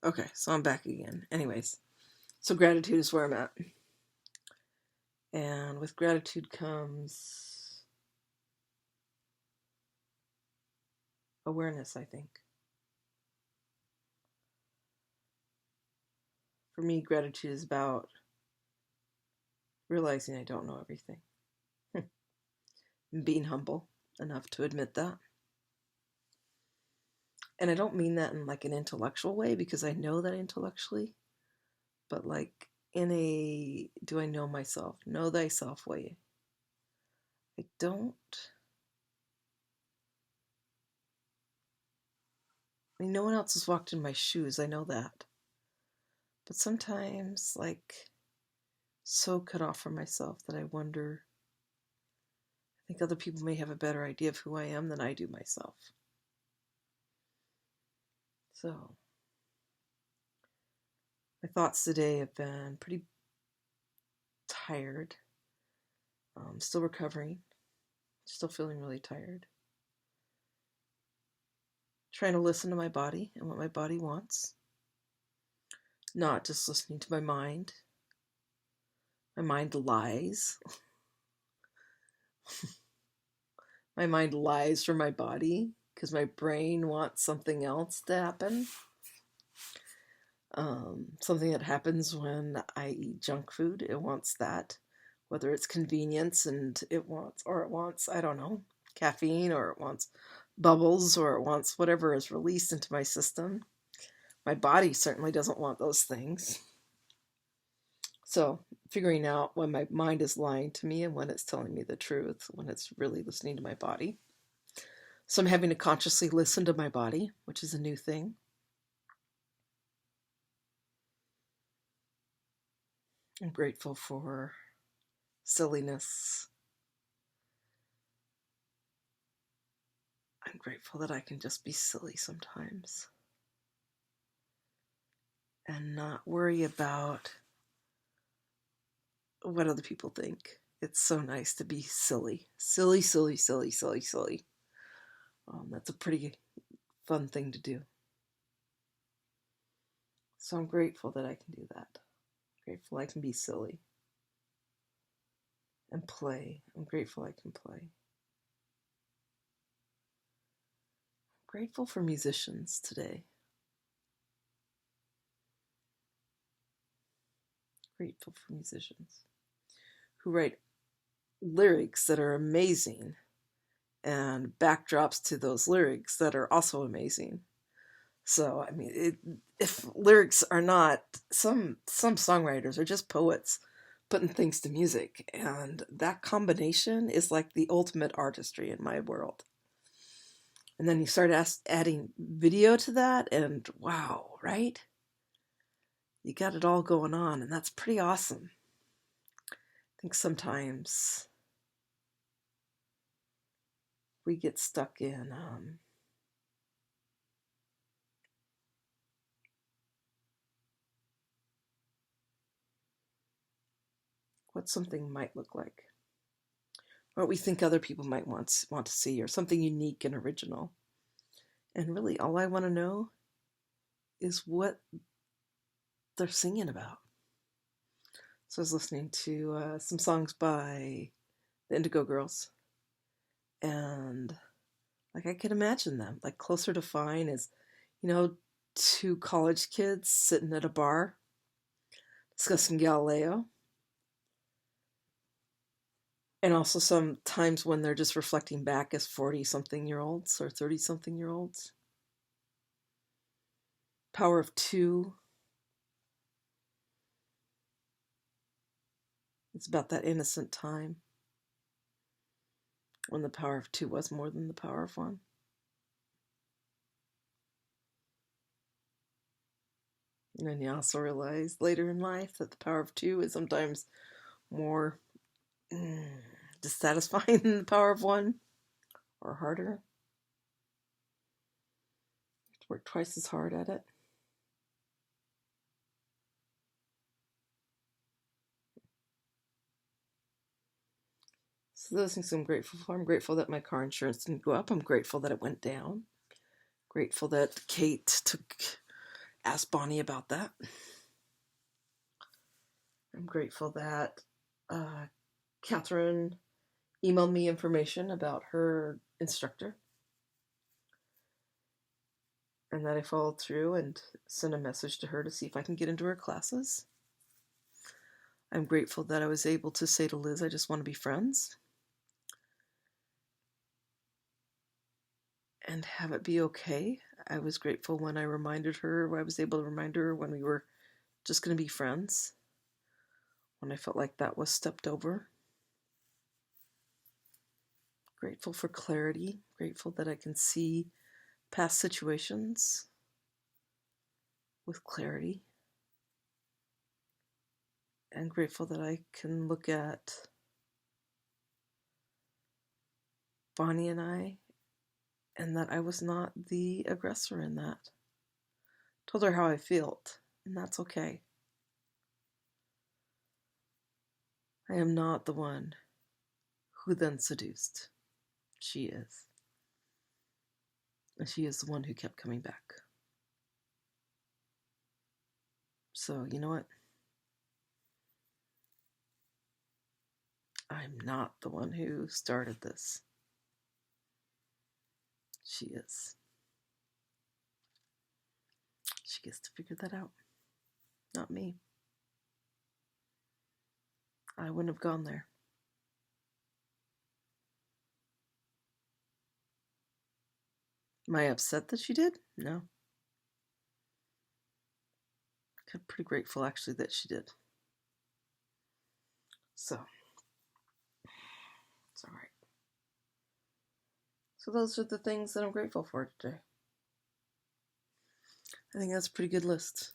Okay, so I'm back again. Anyways, so gratitude is where I'm at. And with gratitude comes awareness, I think. For me, gratitude is about realizing I don't know everything and being humble enough to admit that. And I don't mean that in like an intellectual way because I know that intellectually, but like in a do I know myself, know thyself way. I don't. I mean, no one else has walked in my shoes, I know that. But sometimes, like, so cut off from myself that I wonder, I think other people may have a better idea of who I am than I do myself. So, my thoughts today have been pretty tired. Still recovering, still feeling really tired. Trying to listen to my body and what my body wants, not just listening to my mind. My mind lies. My mind lies for my body because my brain wants something else to happen. Something that happens when I eat junk food. It wants that, whether it's convenience and it wants, I don't know, caffeine, or it wants bubbles, or it wants whatever is released into my system. My body certainly doesn't want those things. So figuring out when my mind is lying to me and when it's telling me the truth, when it's really listening to my body. So I'm having to consciously listen to my body, which is a new thing. I'm grateful for silliness. I'm grateful that I can just be silly sometimes and not worry about what other people think. It's so nice to be silly. Silly, silly, silly, silly, silly. That's a pretty fun thing to do. So I'm grateful that I can do that. I'm grateful I can be silly and play. I'm grateful I can play. I'm grateful for musicians today. Grateful for musicians who write lyrics that are amazing and backdrops to those lyrics that are also amazing. So I mean, if lyrics are not, some songwriters are just poets putting things to music, and that combination is like the ultimate artistry in my world. And then you start adding video to that, and wow, right? You got it all going on, and that's pretty awesome. I think sometimes we get stuck in what something might look like, or what we think other people might want to see, or something unique and original. And really, all I want to know is what they're singing about. So I was listening to some songs by the Indigo Girls, and like I could imagine them, like Closer to Fine is, two college kids sitting at a bar discussing Galileo. And also some times when they're just reflecting back as 40-something-year-olds or 30-something-year-olds. Power of Two. It's about that innocent time when the power of two was more than the power of one. And then you also realize later in life that the power of two is sometimes more dissatisfying than the power of one, or harder. You have to work twice as hard at it. So those things I'm grateful for. I'm grateful that my car insurance didn't go up. I'm grateful that it went down. Grateful that Kate took ask Bonnie about that. I'm grateful that Catherine emailed me information about her instructor and that I followed through and sent a message to her to see if I can get into her classes. I'm grateful that I was able to say to Liz, I just want to be friends and have it be okay. I was grateful when I was able to remind her when we were just going to be friends, when I felt like that was stepped over. Grateful for clarity, grateful that I can see past situations with clarity, and grateful that I can look at Bonnie and I, and that I was not the aggressor in that. Told her how I felt, and that's okay. I am not the one who then seduced. She is. And she is the one who kept coming back. So, you know what? I'm not the one who started this. She is. She gets to figure that out. Not me. I wouldn't have gone there. Am I upset that she did? No. I'm pretty grateful, actually, that she did. So, it's all right. So those are the things that I'm grateful for today. I think that's a pretty good list.